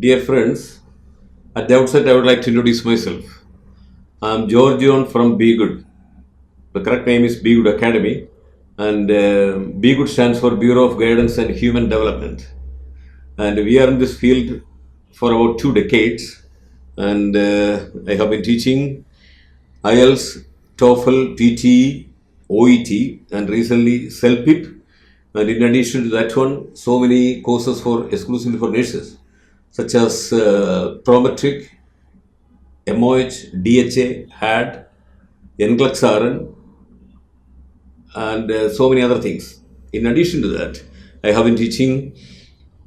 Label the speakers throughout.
Speaker 1: Dear friends, at the outset I would like to introduce myself. I am Georgian from B-GHUD. The correct name is B-GHUD Academy, and B-GHUD stands for Bureau of Guidance and Human Development. And we are in this field for about 2 decades, and I have been teaching IELTS, TOEFL, PTE, OET, and recently CELPIP. And in addition to that one, so many courses exclusively for nurses, such as Prometric, MOH, DHA, HAD, NGLEX-RN, and so many other things. In addition to that, I have been teaching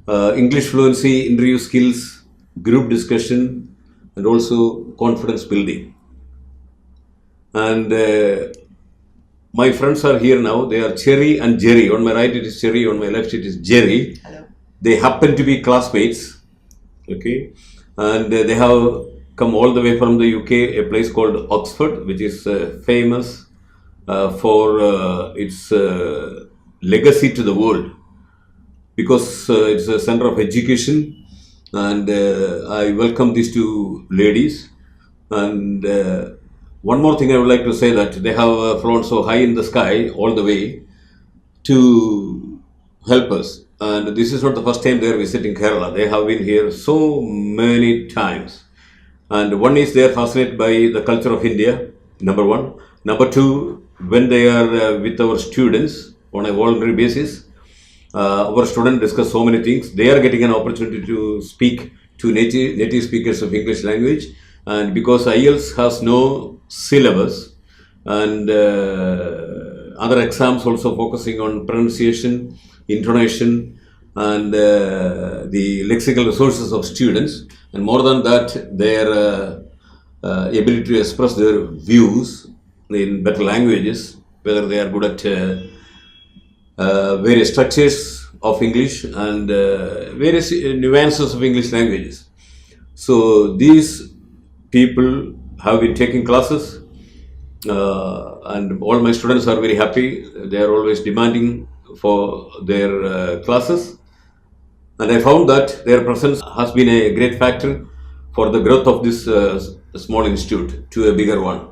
Speaker 1: English fluency, interview skills, group discussion, and also confidence building. And my friends are here now. They are Cherry and Gerry. On my right it is Cherry, on my left it is Gerry.
Speaker 2: Hello.
Speaker 1: They happen to be classmates, okay, and they have come all the way from the UK, a place called Oxford, which is famous for its legacy to the world, because it's a center of education. And I welcome these 2 ladies. And one more thing I would like to say, that they have flown so high in the sky all the way to help us. And this is not the first time they are visiting Kerala. They have been here so many times. And one is they are fascinated by the culture of India, number 1. Number 2, when they are with our students on a voluntary basis, our students discuss so many things. They are getting an opportunity to speak to native speakers of English language. And because IELTS has no syllabus, and other exams also focusing on pronunciation, intonation, and the lexical resources of students, and more than that, their ability to express their views in better languages, whether they are good at various structures of English and various nuances of English languages. So these people have been taking classes, and all my students are very happy. They are always demanding for their classes, and I found that their presence has been a great factor for the growth of this small institute to a bigger one.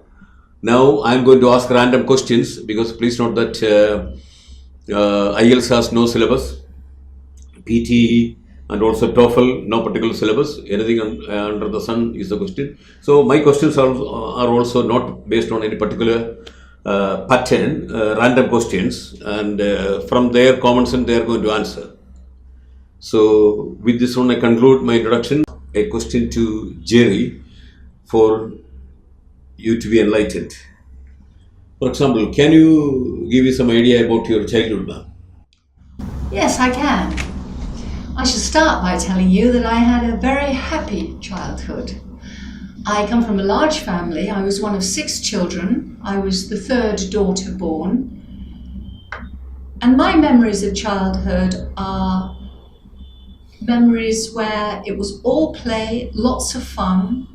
Speaker 1: Now I am going to ask random questions, because please note that IELTS has no syllabus, PTE and also TOEFL, no particular syllabus. Anything under the sun is the question. So my questions are also not based on any particular pattern, random questions, and from their common sense they are going to answer. So with this one I conclude my introduction. A question to Gerry for you to be enlightened. For example, can you give me some idea about your childhood, ma'am?
Speaker 2: Yes, I can. I should start by telling you that I had a very happy childhood. I come from a large family. I was one of 6 children. I was the 3rd daughter born. And my memories of childhood are memories where it was all play, lots of fun.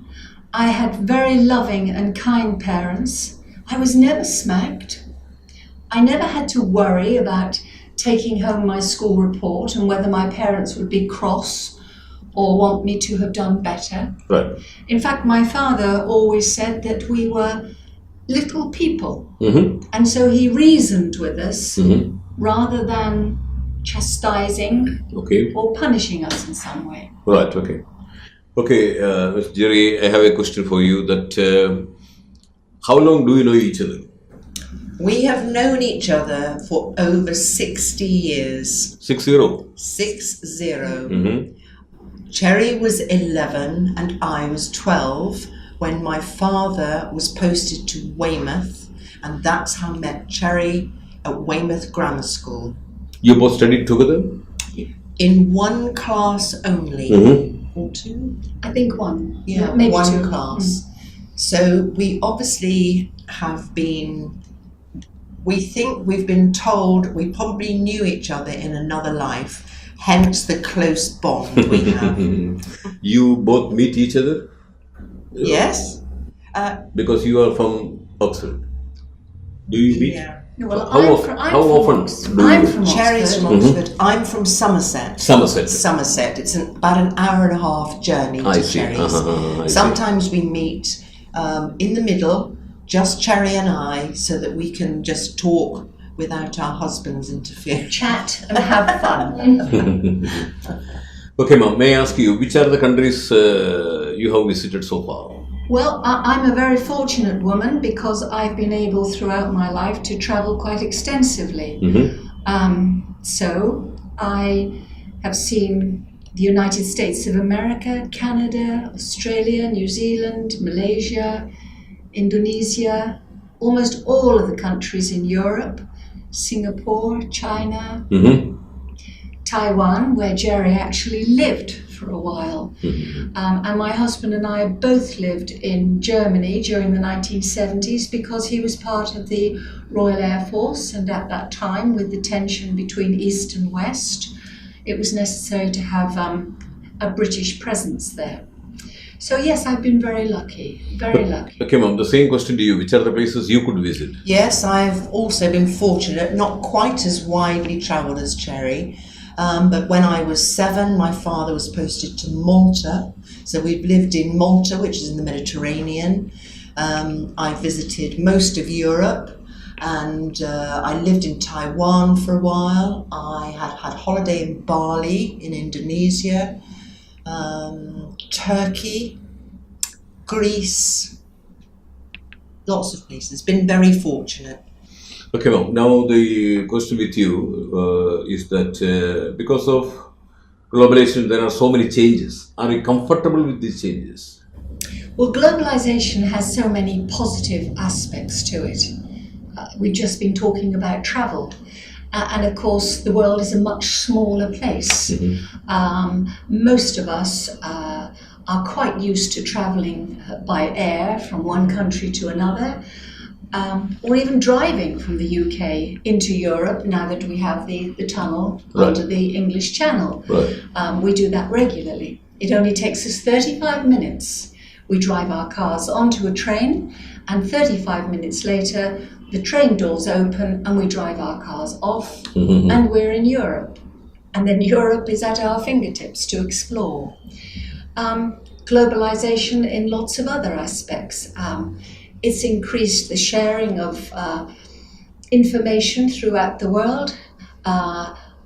Speaker 2: I had very loving and kind parents. I was never smacked. I never had to worry about taking home my school report and whether my parents would be cross or want me to have done better.
Speaker 1: Right.
Speaker 2: In fact, my father always said that we were little people. And so he reasoned with us rather than chastising or punishing us in some way.
Speaker 1: Right, okay. Okay, Ms. Gerry, I have a question for you, that how long do you know each other?
Speaker 3: We have known each other for over 60 years.
Speaker 1: 60?
Speaker 3: 60. Cherry was 11 and I was 12 when my father was posted to Weymouth, and that's how I met Cherry at Weymouth Grammar School.
Speaker 1: You both studied together?
Speaker 3: In one class only. Or 2?
Speaker 2: I think 1.
Speaker 3: Yeah,
Speaker 2: maybe
Speaker 3: 1
Speaker 2: 2.
Speaker 3: class. So we obviously have been, we think we've been told we probably knew each other in another life, hence the close bond we have.
Speaker 1: You both meet each other?
Speaker 3: Yes.
Speaker 1: Because you are from Oxford. Do you meet?
Speaker 3: Yeah.
Speaker 2: Well,
Speaker 1: How often do
Speaker 2: I'm
Speaker 1: you-
Speaker 2: from
Speaker 3: Cherry's
Speaker 2: Oxford.
Speaker 3: from Oxford. I'm from Somerset.
Speaker 1: Somerset.
Speaker 3: Somerset. It's about an hour and a half journey
Speaker 1: I
Speaker 3: to
Speaker 1: see.
Speaker 3: Cherry's.
Speaker 1: I see.
Speaker 3: Sometimes we meet in the middle, just Cherry and I, so that we can just talk without our husbands interfering.
Speaker 2: Chat and have fun.
Speaker 1: Okay, ma'am, may I ask you, which are the countries you have visited so far?
Speaker 2: Well, I'm a very fortunate woman because I've been able throughout my life to travel quite extensively. So I have seen the United States of America, Canada, Australia, New Zealand, Malaysia, Indonesia, almost all of the countries in Europe, Singapore, China, Taiwan, where Gerry actually lived for a while. And my husband and I both lived in Germany during the 1970s because he was part of the Royal Air Force, and at that time, with the tension between East and West, it was necessary to have a British presence there. So yes, I've been very lucky, very lucky.
Speaker 1: Okay, ma'am, the same question to you. Which are the places you could visit?
Speaker 3: Yes, I've also been fortunate, not quite as widely travelled as Cherry, but when I was 7, my father was posted to Malta. So we've lived in Malta, which is in the Mediterranean. I visited most of Europe, and I lived in Taiwan for a while. I had holiday in Bali, in Indonesia, Turkey, Greece, lots of places. Been very fortunate.
Speaker 1: Okay, ma'am. Now the question with you is that because of globalization, there are so many changes. Are you comfortable with these changes?
Speaker 2: Well, globalisation has so many positive aspects to it. We've just been talking about travel. And of course, the world is a much smaller place. Most of us are quite used to travelling by air from one country to another. Or even driving from the UK into Europe now that we have the tunnel under the English Channel. We do that regularly. It only takes us 35 minutes. We drive our cars onto a train, and 35 minutes later the train doors open and we drive our cars off, and we're in Europe. And then Europe is at our fingertips to explore. Globalisation in lots of other aspects. It's increased the sharing of information throughout the world.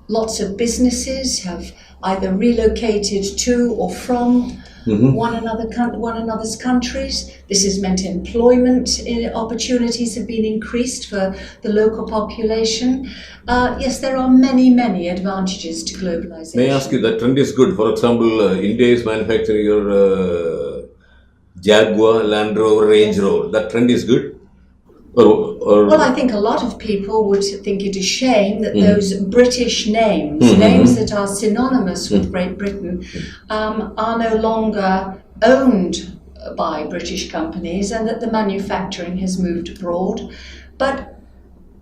Speaker 2: Lots of businesses have either relocated to or from one another's countries. This has meant employment opportunities have been increased for the local population. Yes, there are many, many advantages to globalisation.
Speaker 1: May I ask you, that trend is good. For example, India is manufacturing your Jaguar, Land Rover, Range Rover. That trend is good?
Speaker 2: Well, I think a lot of people would think it a shame that those British names, names that are synonymous with Great Britain, are no longer owned by British companies, and that the manufacturing has moved abroad. But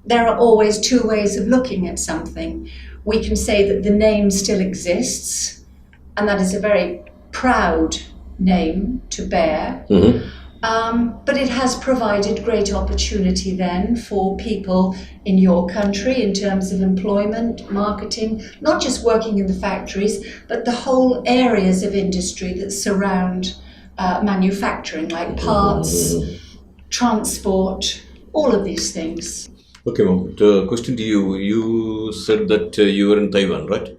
Speaker 2: there are always two ways of looking at something. We can say that the name still exists, and that is a very proud name to bear. But it has provided great opportunity then for people in your country in terms of employment, marketing, not just working in the factories, but the whole areas of industry that surround manufacturing, like parts, transport, all of these things.
Speaker 1: Okay, ma'am. The question to you, you said that you were in Taiwan, right?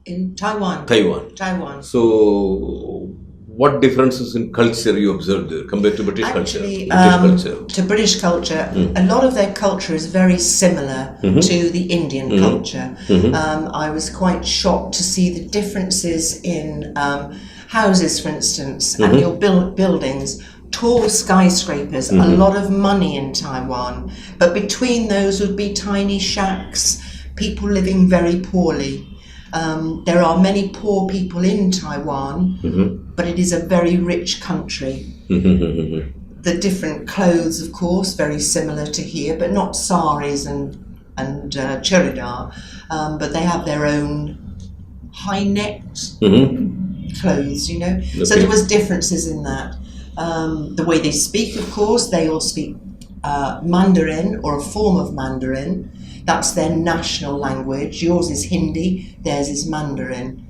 Speaker 3: In Taiwan.
Speaker 1: Taiwan. So, what differences in culture you observed there compared to British
Speaker 3: Actually,
Speaker 1: culture?
Speaker 3: To British culture, a lot of their culture is very similar to the Indian culture. I was quite shocked to see the differences in houses, for instance, and your buildings. Tall skyscrapers, a lot of money in Taiwan, but between those would be tiny shacks, people living very poorly. There are many poor people in Taiwan, but it is a very rich country. The different clothes, of course, very similar to here, but not saris and churidar, but they have their own high-necked clothes, you know. Okay. So there was differences in that. The way they speak, of course, they all speak Mandarin or a form of Mandarin. That's their national language. Yours is Hindi, theirs is Mandarin.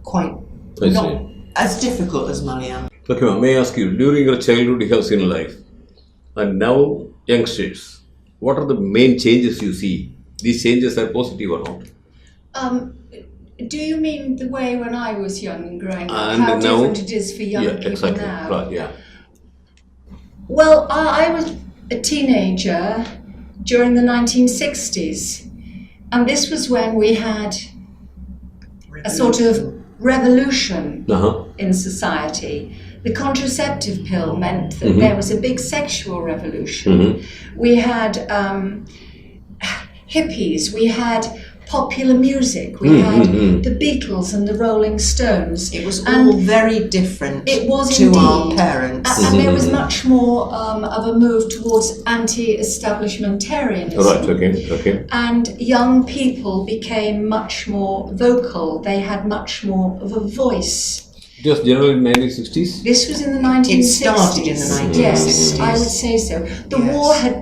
Speaker 3: Quite
Speaker 1: I
Speaker 3: not
Speaker 1: see.
Speaker 3: as difficult as Malayalam.
Speaker 1: Okay, ma'am, may I ask you, during your childhood you have seen life, and now youngsters, what are the main changes you see? These changes are positive or not?
Speaker 2: Do you mean the way when I was young and growing up,
Speaker 1: And
Speaker 2: how
Speaker 1: now-
Speaker 2: different it is for young
Speaker 1: Yeah,
Speaker 2: people
Speaker 1: exactly.
Speaker 2: now?
Speaker 1: Right, yeah.
Speaker 2: Well, I was a teenager during the 1960s, and this was when we had a sort of revolution
Speaker 1: Uh-huh.
Speaker 2: in society. The contraceptive pill meant that there was a big sexual revolution. We had hippies, we had popular music, we had the Beatles and the Rolling Stones.
Speaker 3: It was all very different
Speaker 2: It was
Speaker 3: to
Speaker 2: indeed.
Speaker 3: our parents.
Speaker 2: And there was much more of a move towards anti-establishmentarianism.
Speaker 1: Right, okay.
Speaker 2: And young people became much more vocal. They had much more of a voice.
Speaker 1: Just generally in 1960s?
Speaker 2: This was in the 1960s.
Speaker 3: It started in the 1960s.
Speaker 2: Yes, I would say so. The
Speaker 3: Yes.
Speaker 2: war had,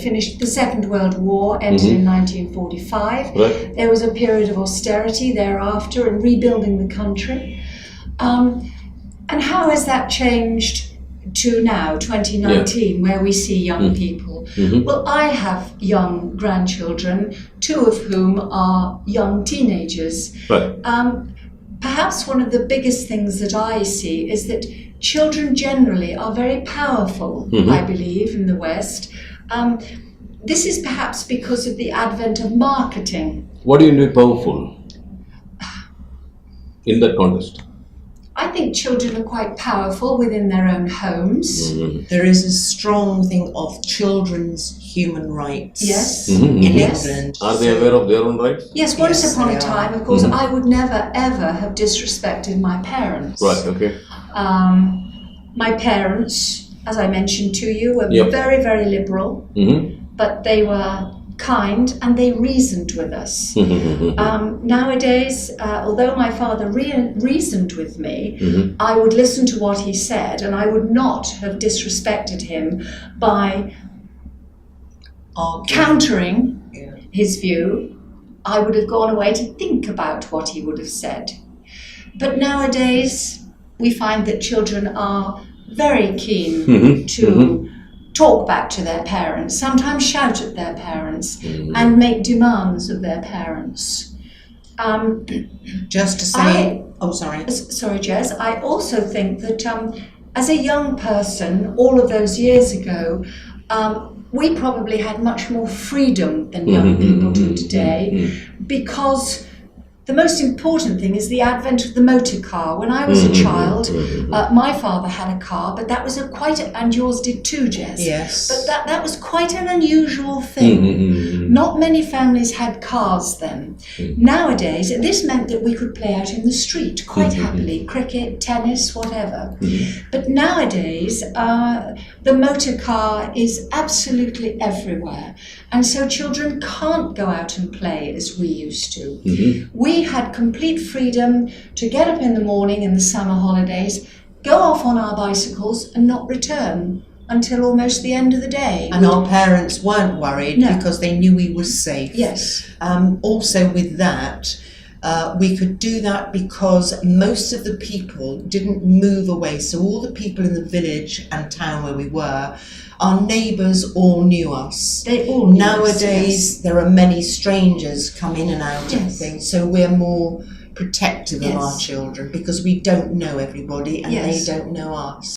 Speaker 2: finished. The Second World War ended in 1945.
Speaker 1: Right.
Speaker 2: There was a period of austerity thereafter and rebuilding the country. And how has that changed to now, 2019, where we see young people? Well, I have young grandchildren, 2 of whom are young teenagers.
Speaker 1: Right.
Speaker 2: Perhaps one of the biggest things that I see is that children generally are very powerful, I believe, in the West. This is perhaps because of the advent of marketing.
Speaker 1: What do you mean powerful in that context?
Speaker 2: I think children are quite powerful within their own homes.
Speaker 3: There is a strong thing of children's human rights
Speaker 2: Yes.
Speaker 3: in
Speaker 2: Yes.
Speaker 3: England.
Speaker 1: Are they aware of their own rights?
Speaker 2: Yes, once
Speaker 3: Yes,
Speaker 2: upon a
Speaker 3: they are.
Speaker 2: time, of course, I would never ever have disrespected my parents.
Speaker 1: Right, okay.
Speaker 2: My parents, as I mentioned to you, were
Speaker 1: Yep.
Speaker 2: very, very liberal, but they were kind and they reasoned with us. Nowadays, although my father reasoned with me, I would listen to what he said and I would not have disrespected him by countering his view. I would have gone away to think about what he would have said. But nowadays, we find that children are very keen to talk back to their parents, sometimes shout at their parents, and make demands of their parents.
Speaker 3: Just to say, sorry.
Speaker 2: Sorry, Jez. I also think that as a young person, all of those years ago, we probably had much more freedom than young people do today, because the most important thing is the advent of the motor car. When I was a child, my father had a car, but that was and yours did too, Jess.
Speaker 3: Yes.
Speaker 2: But that was quite an unusual thing. Not many families had cars then. Nowadays, this meant that we could play out in the street quite happily, cricket, tennis, whatever. But nowadays, the motor car is absolutely everywhere. And so children can't go out and play as we used to. We had complete freedom to get up in the morning in the summer holidays, go off on our bicycles and not return until almost the end of the day.
Speaker 3: And our parents weren't worried because they knew we were safe.
Speaker 2: Yes.
Speaker 3: Also with that, we could do that because most of the people didn't move away. So all the people in the village and town where we were, our neighbours all knew us.
Speaker 2: They all knew
Speaker 3: Nowadays,
Speaker 2: us, yes.
Speaker 3: there are many strangers come in and out of
Speaker 2: Yes.
Speaker 3: things. So we're more protective of
Speaker 2: Yes.
Speaker 3: our children because we don't know everybody and
Speaker 2: Yes.
Speaker 3: they don't know us.